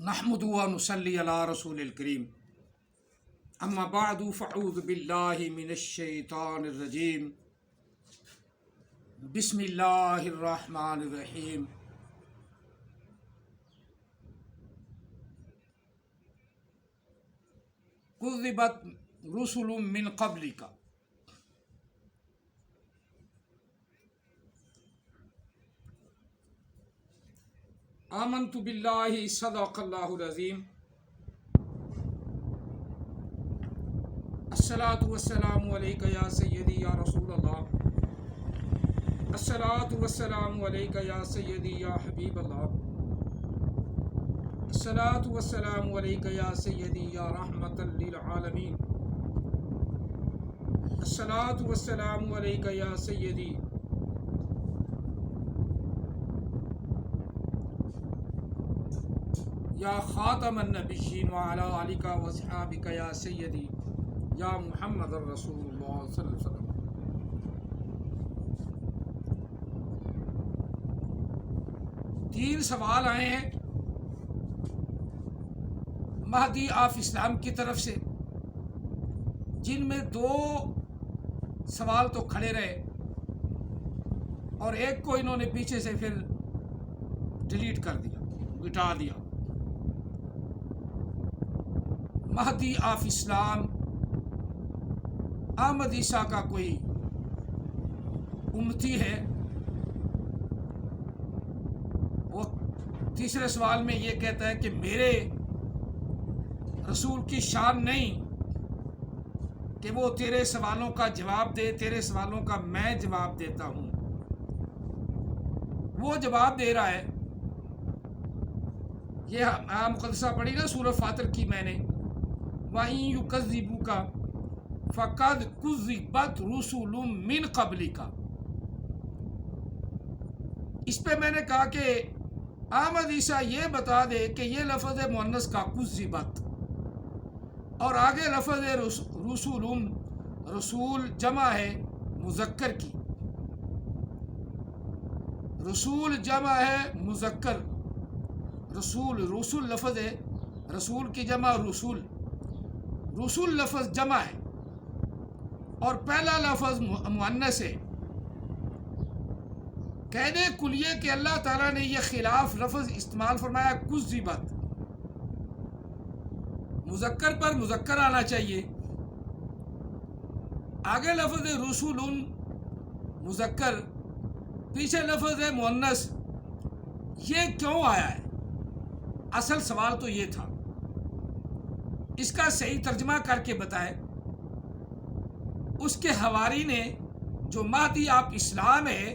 نحمد و نصلی علی رسول الکریم اما بعد فاعوذ باللہ من الشیطان الرجیم بسم اللہ الرحمن الرحیم کذبت رسل من قبلک آمنت باللہ صدق اللہ العظیم الصلاۃ والسلام علیک یا سیدی یا رسول اللہ الصلاۃ والسلام علیک یا سیدی یا حبیب اللہ الصلاۃ والسلام علیک یا سیدی یا رحمۃ للعالمین الصلاۃ والسلام علیک یا سیدی یا خاتم النبیین وعلی آلک واصحابک یا سیدی یا محمد الرسول اللہ صلی اللہ علیہ وسلم۔ تین سوال آئے ہیں مہدی آف اسلام کی طرف سے، جن میں دو سوال تو کھڑے رہے اور ایک کو انہوں نے پیچھے سے پھر ڈیلیٹ کر دیا، مٹا دیا۔ مہدی آف اسلام احمد عیسیٰ کا کوئی امتی ہے؟ وہ تیسرے سوال میں یہ کہتا ہے کہ میرے رسول کی شان نہیں کہ وہ تیرے سوالوں کا جواب دے، تیرے سوالوں کا میں جواب دیتا ہوں۔ وہ جواب دے رہا ہے، یہ مقدسہ پڑھی نا سورہ فاطر کی میں نے، وَإِن يُكَذِّبُوكَ فَقَدْ كُذِّبَتْ رُسُلٌ مِّن قَبْلِكَ۔ اس پہ میں نے کہا کہ احمد عیسیٰ یہ بتا دے کہ یہ لفظ مؤنث کا کذبت، اور آگے لفظ رسول، رسول جمع ہے مذکر کی، رسول جمع ہے مذکر، رسول لفظ ہے، رسول کی جمع رسول، رسول لفظ جمع ہے اور پہلا لفظ مؤنث ہے۔ قید کلیہ کہ اللہ تعالیٰ نے یہ خلاف لفظ استعمال فرمایا کذبت، مذکر پر مذکر آنا چاہیے، آگے لفظ رسول مذکر، پیچھے لفظ مؤنث، یہ کیوں آیا ہے؟ اصل سوال تو یہ تھا، اس کا صحیح ترجمہ کر کے بتائے۔ اس کے حواری نے جو مہدی آپ اسلام ہے،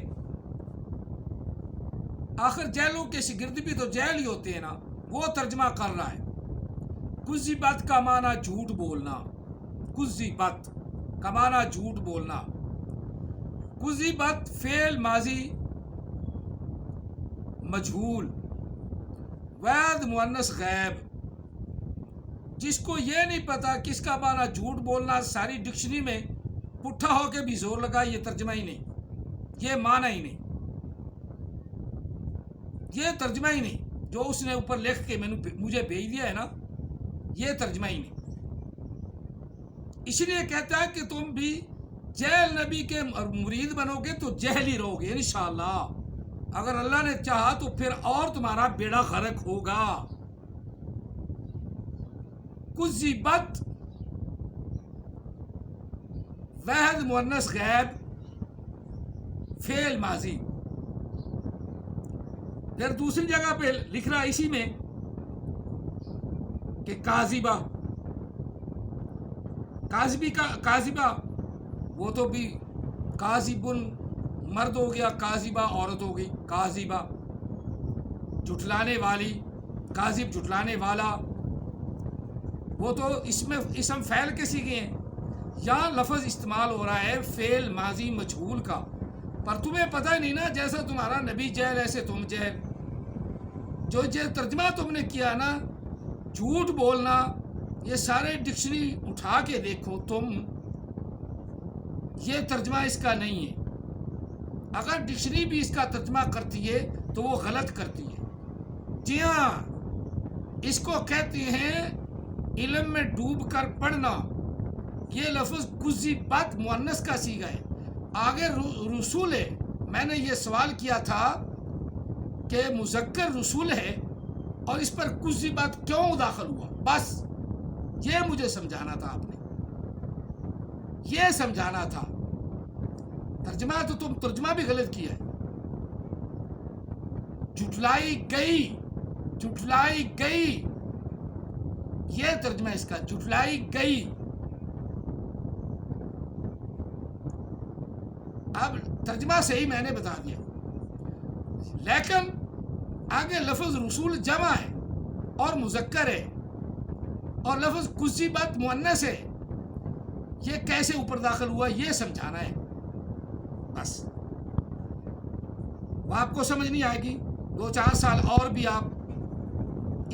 آخر جیلوں کے شاگرد بھی تو جیل ہی ہوتے ہیں نا، وہ ترجمہ کر رہا ہے۔ کذبت کا معنی جھوٹ بولنا، کذبت کا معنی جھوٹ بولنا، کذبت فعل ماضی مجہول، وید مؤنث غیب۔ جس کو یہ نہیں پتا کہ اس کا معنی جھوٹ بولنا، ساری ڈکشنری میں پٹھا ہو کے بھی زور لگا، یہ ترجمہ ہی نہیں، یہ معنی ہی نہیں، یہ ترجمہ ہی نہیں، جو اس نے اوپر لکھ کے مجھے بھیج دیا ہے نا، یہ ترجمہ ہی نہیں۔ اس لیے کہتا ہے کہ تم بھی جیل نبی کے مرید بنو گے تو جہل ہی رہو گے انشاءاللہ، اگر اللہ نے چاہا تو پھر اور تمہارا بیڑا غرق ہوگا۔ کذبت واحد مؤنث غیب فعل ماضی۔ پھر دوسری جگہ پہ لکھ رہا اسی میں کہ کاذبہ، کاذبہ وہ تو بھی کاذب مرد ہو گیا، کاذبہ عورت ہو گئی، کاذبہ جھٹلانے والی، کاذب جھٹلانے والا، وہ تو اس میں اسم فعل کے سیکھے ہیں۔ یہاں لفظ استعمال ہو رہا ہے فعل ماضی مجہول کا، پر تمہیں پتہ نہیں نا، جیسا تمہارا نبی جہل ایسے تم جہل۔ جو ترجمہ تم نے کیا نا، جھوٹ بولنا، یہ سارے ڈکشنری اٹھا کے دیکھو تم، یہ ترجمہ اس کا نہیں ہے۔ اگر ڈکشنری بھی اس کا ترجمہ کرتی ہے تو وہ غلط کرتی ہے۔ جی ہاں، اس کو کہتے ہیں علم میں ڈوب کر پڑھنا. یہ لفظ کسی بات مؤنث کا صیغہ ہے. آگے رسول ہے. میں نے یہ سوال کیا تھا کہ مذکر رسول ہے اور اس پر کسی بات کیوں داخل ہوا. بس یہ مجھے سمجھانا تھا. آپ نے یہ سمجھانا تھا. ترجمہ تو تم ترجمہ بھی غلط کیا ہے. جھٹلائی گئی، جھٹلائی گئی، یہ ترجمہ اس کا، جھٹلائی گئی. اب ترجمہ صحیح میں نے بتا دیا، لیکن آگے لفظ رسول جمع ہے اور مذکر ہے اور لفظ کذبت مؤنث ہے. یہ کیسے اوپر داخل ہوا یہ سمجھانا ہے. بس وہ آپ کو سمجھ نہیں آئے گی. 2-4 سال اور بھی آپ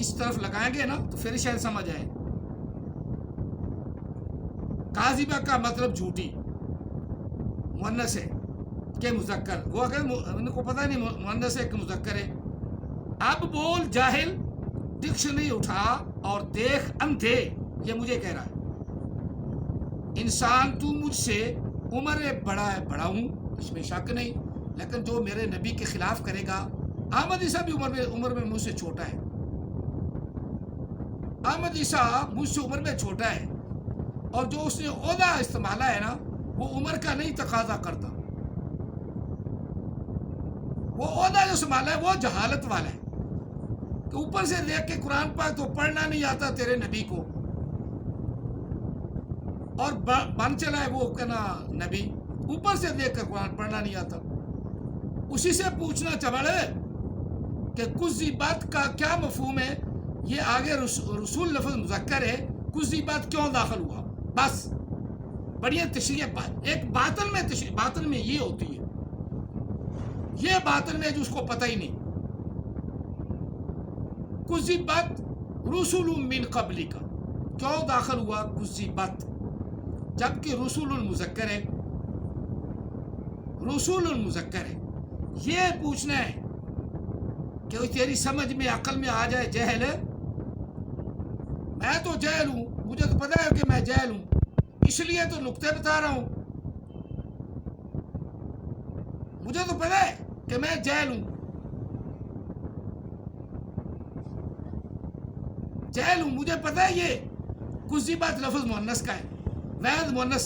اس طرف لگائیں گے نا تو پھر شاید سمجھ آئے. کاذبہ کا مطلب جھوٹی، مؤنث ہے کہ مذکر. وہ اگر ان کو پتہ نہیں مؤنث ہے کہ مذکر ہے. اب بول جاہل، ڈکشنری اٹھا اور دیکھ اندھے. یہ مجھے کہہ رہا ہے. انسان تو مجھ سے عمر بڑا ہے، بڑا ہوں، اس میں شک نہیں، لیکن جو میرے نبی کے خلاف کرے گا، احمد عیسیٰ بھی عمر میں مجھ سے چھوٹا ہے. احمد عیسیٰ مجھ سے عمر میں چھوٹا ہے اور جو اس نے عہدہ استعمالا ہے نا وہ عمر کا نہیں تقاضا کرتا. وہ عہدہ جو استعمالا ہے وہ جہالت والا ہے کہ اوپر سے دیکھ کے قرآن پاک تو پڑھنا نہیں آتا تیرے نبی کو، اور بن چلا ہے وہ کہنا نبی، اوپر سے دیکھ کر قرآن پڑھنا نہیں آتا. اسی سے پوچھنا چبڑے کہ کسی بات کا کیا مفہوم ہے. یہ آگے رسول لفظ مذکر ہے، کسی بات کیوں داخل ہوا. بس بڑی تشریح. ایک باطن میں تشریح، باطن میں یہ ہوتی ہے، یہ باطن میں جو اس کو پتہ ہی نہیں. کسی بات رسول من قبلی کا کیوں داخل ہوا کسی بات، جبکہ رسول المذکر ہے، رسول المذکر ہے. یہ پوچھنا ہے کہ تیری سمجھ میں عقل میں آ جائے جہل ہے. میں تو جہل ہوں، مجھے تو پتا ہے کہ میں جہل ہوں، اس لیے تو نقطے بتا رہا ہوں. مجھے تو پتا ہے کہ میں جہل ہوں، جہل ہوں، مجھے پتا ہے. یہ کسی بات لفظ مؤنث کا ہے، وید مؤنث،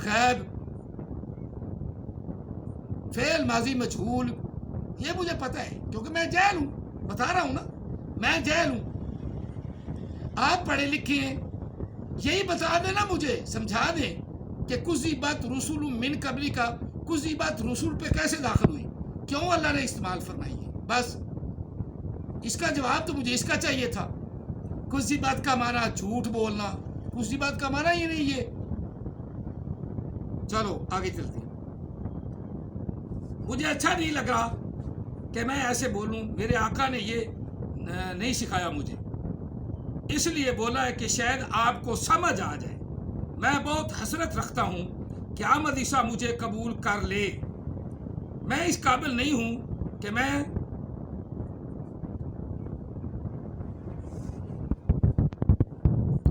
غیب، فعل ماضی مجہول، یہ مجھے پتا ہے کیونکہ میں جہل ہوں. بتا رہا ہوں نا میں جہل ہوں. آپ پڑھے لکھے ہیں، یہی بتا دینا، مجھے سمجھا دیں کہ کسی بات رسول من قبلی کا کسی بات رسول پہ کیسے داخل ہوئی، کیوں اللہ نے استعمال فرمائی ہے. بس اس کا جواب تو مجھے اس کا چاہیے تھا. کسی بات کا معنی جھوٹ بولنا، کسی بات کا معنی ہی نہیں ہے. چلو آگے چلتے ہیں. مجھے اچھا نہیں لگ رہا کہ میں ایسے بولوں. میرے آقا نے یہ نہیں سکھایا مجھے، اس لیے بولا ہے کہ شاید آپ کو سمجھ آ جائے. میں بہت حسرت رکھتا ہوں کہ احمد عیسیٰ مجھے قبول کر لے. میں اس قابل نہیں ہوں کہ میں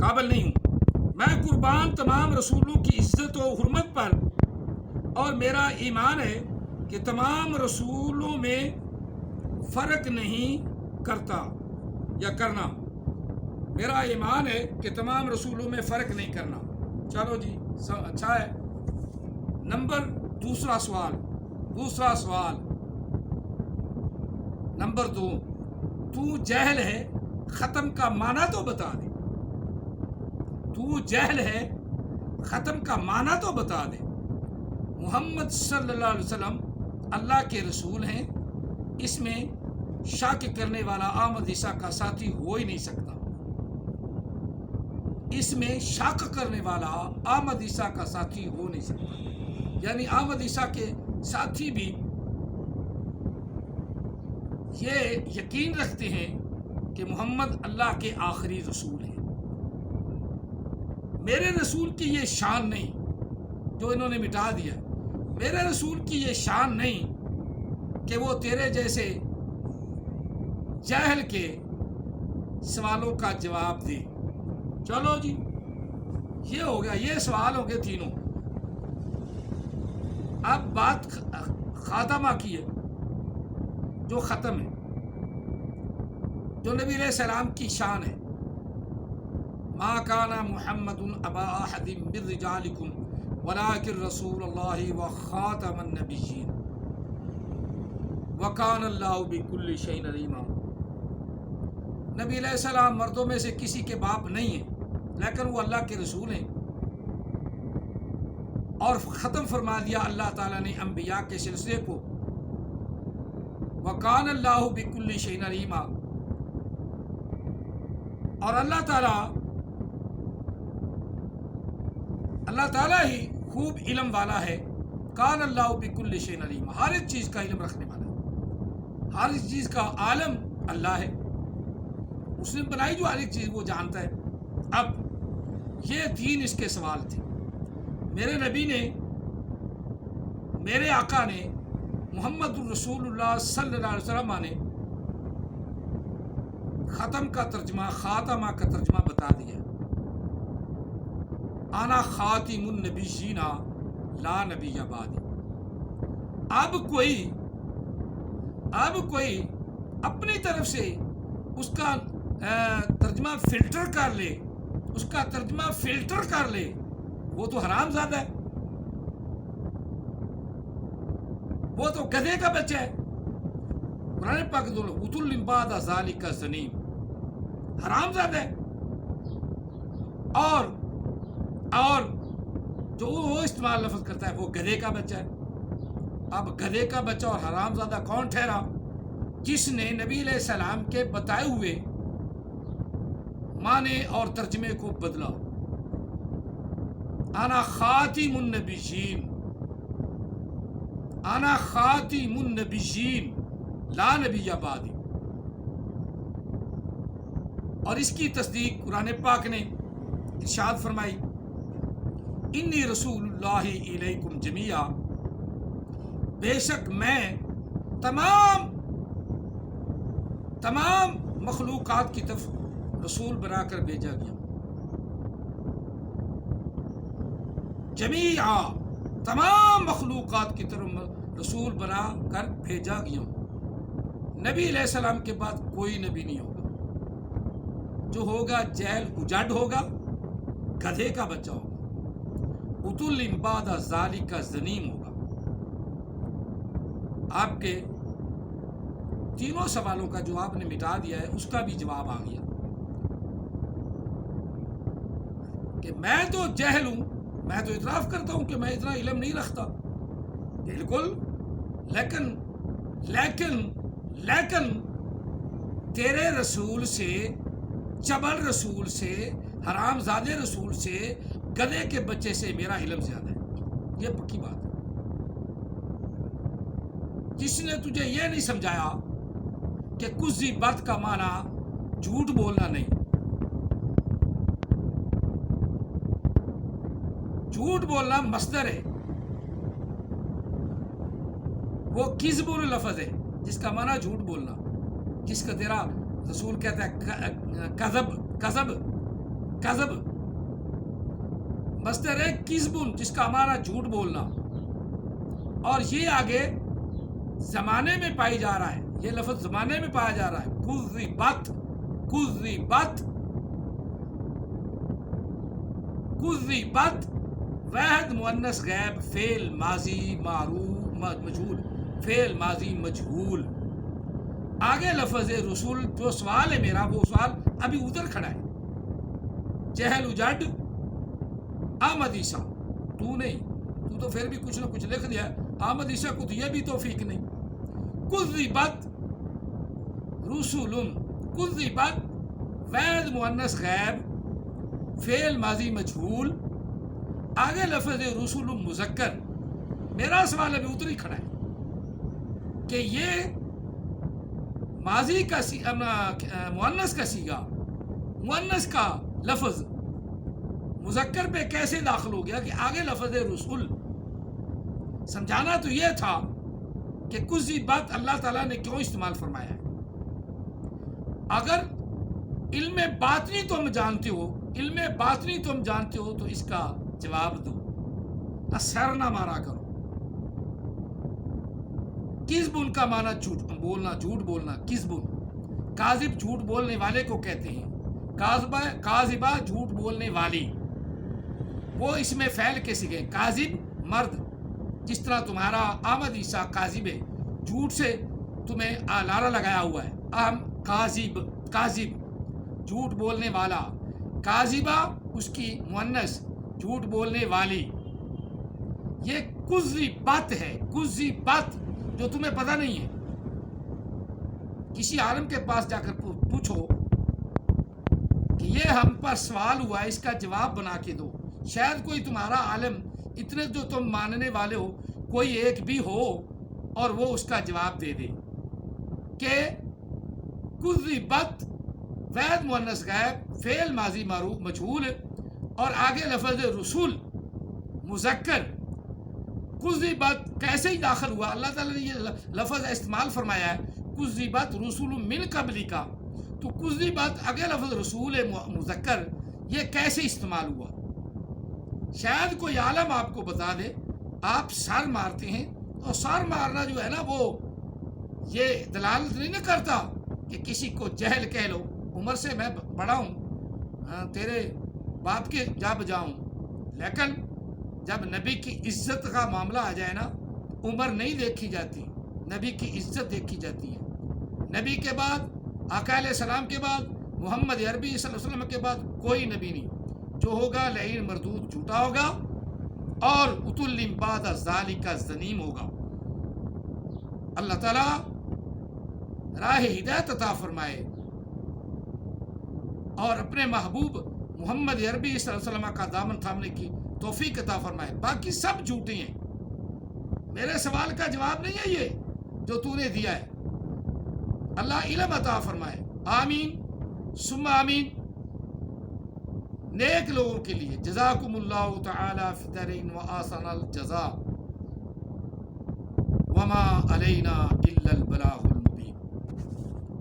قابل نہیں ہوں. میں قربان تمام رسولوں کی عزت و حرمت پر، اور میرا ایمان ہے کہ تمام رسولوں میں فرق نہیں کرتا یا کرنا. میرا ایمان ہے کہ تمام رسولوں میں فرق نہیں کرنا. چلو جی اچھا ہے. دوسرا سوال نمبر 2، تو جہل ہے، ختم کا معنی تو بتا دے. تو جہل ہے، ختم کا معنی تو بتا دے. محمد صلی اللہ علیہ وسلم اللہ کے رسول ہیں، اس میں شک کرنے والا احمد عیسیٰ کا ساتھی ہو ہی نہیں سکتا. اس میں شک کرنے والا احمد عیسیٰ کا ساتھی ہو نہیں سکتا. یعنی احمد عیسیٰ کے ساتھی بھی یہ یقین رکھتے ہیں کہ محمد اللہ کے آخری رسول ہیں. میرے رسول کی یہ شان نہیں جو انہوں نے مٹا دیا. میرے رسول کی یہ شان نہیں کہ وہ تیرے جیسے جہل کے سوالوں کا جواب دے. چلو جی یہ ہو گیا, یہ سوال ہو گئے تینوں. اب بات خاتمہ کی ہے, جو ختم ہے, جو نبی علیہ السلام کی شان ہے. ما کان محمد ابا احد من رجالکم ولکن رسول اللہ وخاتم النبیین وکان اللہ بکل شیء علیما. نبی علیہ السلام مردوں میں سے کسی کے باپ نہیں ہیں, لیکن وہ اللہ کے رسول ہیں, اور ختم فرما دیا اللہ تعالیٰ نے انبیاء کے سلسلے کو. وکان اللہ بکل شیء علیما, اور اللہ تعالیٰ ہی خوب علم والا ہے. کان اللہ بکل شیء علیما, ہر ایک چیز کا علم رکھنے والا ہے, ہر ایک چیز کا عالم اللہ ہے. اس نے بنائی جو ہر ایک چیز وہ جانتا ہے. اب یہ تین اس کے سوال تھے. میرے نبی نے, میرے آقا نے, محمد الرسول اللہ صلی اللہ علیہ وسلم نے ختم کا ترجمہ, خاتمہ کا ترجمہ بتا دیا. انا خاتم النبیین لا نبی بعدی. اب کوئی اپنی طرف سے اس کا ترجمہ فلٹر کر لے, اس کا ترجمہ فلٹر کر لے, وہ تو حرام زادہ ہے, وہ تو گدھے کا بچہ ہے. قرآن پاک دونوں اتل بعد ذالک زنیم, حرام زادہ ہے. اور جو وہ استعمال لفظ کرتا ہے وہ گدھے کا بچہ ہے. اب گدھے کا بچہ اور حرام زادہ کون ٹھہرا؟ جس نے نبی علیہ السلام کے بتائے ہوئے معنی اور ترجمے کو بدلا. انا خاتم النبیین, انا خاتم النبیین لا نبی بعدی. اور اس کی تصدیق قرآن پاک نے ارشاد فرمائی, انی رسول اللہ الیکم جمیعا, بے شک میں تمام مخلوقات کی طرف رسول بنا کر بھیجا گیا. جمیعا, تمام مخلوقات کی طرف رسول بنا کر بھیجا گیا. نبی علیہ السلام کے بعد کوئی نبی نہیں ہوگا. جو ہوگا جہل اجڑ ہوگا, گدھے کا بچہ ہوگا, اتل بعد ذالک زنیم ہوگا. آپ کے تینوں سوالوں کا جو آپ نے مٹا دیا ہے اس کا بھی جواب آ گیا کہ میں تو جہل ہوں, میں تو اعتراف کرتا ہوں کہ میں اتنا علم نہیں رکھتا, بالکل, لیکن تیرے رسول سے, چبل رسول سے, حرام زادے رسول سے, گدھے کے بچے سے میرا علم زیادہ ہے. یہ پکی بات ہے. جس نے تجھے یہ نہیں سمجھایا کہ کذی بات کا معنی جھوٹ بولنا نہیں, جھوٹ بولنا مصدر ہے, وہ کذب لفظ ہے جس کا معنی جھوٹ بولنا, جس کا تیرا رسول کہتا ہے کذب مصدر ہے کذب, جس کا معنی جھوٹ بولنا. اور یہ آگے زمانے میں پائی جا رہا ہے, یہ لفظ زمانے میں پایا جا رہا ہے. کذبت واحد مؤنث غیب, فعل ماضی مجہول, فعل ماضی مجہول. آگے لفظ رسول, جو سوال ہے میرا وہ سوال ابھی ادھر کھڑا ہے. جہل اجڑ آمد عیسیٰ, تو نہیں, تو تو پھر بھی کچھ نہ کچھ لکھ دیا. آمد عیسیٰ کو تو یہ بھی توفیق نہیں. کذبت رسول, کذبت واحد مؤنث غیب, فعل ماضی مجہول, آگے لفظ رسول مذکر. میرا سوال ابھی ادھر ہی کھڑا ہے کہ یہ ماضی کا مؤنث کا سیغہ, مؤنث کا لفظ مذکر پہ کیسے داخل ہو گیا کہ آگے لفظ رسول. سمجھانا تو یہ تھا کہ کچھ بات اللہ تعالیٰ نے کیوں استعمال فرمایا ہے. اگر علم باطنی تم جانتے ہو، علم باطنی تم جانتے ہو تو اس کا جواب دو، سر نہ مارا کرو۔ کذب ان کا معنی جھوٹ بولنا، جھوٹ بولنا، کذب، کاذب جھوٹ بولنے والے کو کہتے ہیں، کاذبہ جھوٹ بولنے والی، وہ اس میں فعل کے صیغے، کاذب مرد، جس طرح تمہارا احمد عیسیٰ کاذب ہے، جھوٹ سے تمہیں لارا لگایا ہوا ہے، کاذب، کاذب جھوٹ بولنے والا، کاذبہ اس کی مؤنث جھوٹ بولنے والی۔ یہ کذبت ہے، کذبت، جو تمہیں پتہ نہیں ہے۔ کسی عالم کے پاس جا کر پوچھو کہ یہ ہم پر سوال ہوا ہے، اس کا جواب بنا کے دو، شاید کوئی تمہارا عالم، اتنے جو تم ماننے والے ہو، کوئی ایک بھی ہو اور وہ اس کا جواب دے دے کہ کذبت وید مؤنث غائب، فعل ماضی معروف مجہول اور آگے لفظ رسول مذکر، کذبت کیسے ہی داخل ہوا؟ اللہ تعالیٰ نے یہ لفظ استعمال فرمایا ہے، کذبت رسول من قبلی کا، تو کذبت آگے لفظ رسول مذکر، یہ کیسے استعمال ہوا؟ شاید کوئی عالم آپ کو بتا دے۔ آپ سر مارتے ہیں، اور سر مارنا جو ہے نا، وہ یہ دلالت نہیں نہ کرتا کہ کسی کو جہل کہہ لو، عمر سے میں بڑا ہوں، تیرے باپ کے جا بجاؤں، لیکن جب نبی کی عزت کا معاملہ آ جائے نا، عمر نہیں دیکھی جاتی، نبی کی عزت دیکھی جاتی ہے۔ نبی کے بعد، آقا علیہ السلام کے بعد، محمد عربی صلی اللہ علیہ وسلم کے بعد کوئی نبی نہیں، جو ہوگا لعین مردود، جھوٹا ہوگا، اور اتلم بعد ذالک زنیم ہوگا۔ اللہ تعالیٰ راہ ہدایت عطا فرمائے اور اپنے محبوب محمد عربی صلی اللہ علیہ وسلم کا دامن تھامنے کی توفیق عطا فرمائے۔ باقی سب جھوٹے ہیں، میرے سوال کا جواب نہیں ہے یہ جو تو نے دیا ہے۔ اللہ علم عطا فرمائے، آمین ثم آمین۔ نیک لوگوں کے لیے جزاکم اللہ تعالی فی الدارین و احسن الجزاء، وما علینا الا البلاغ۔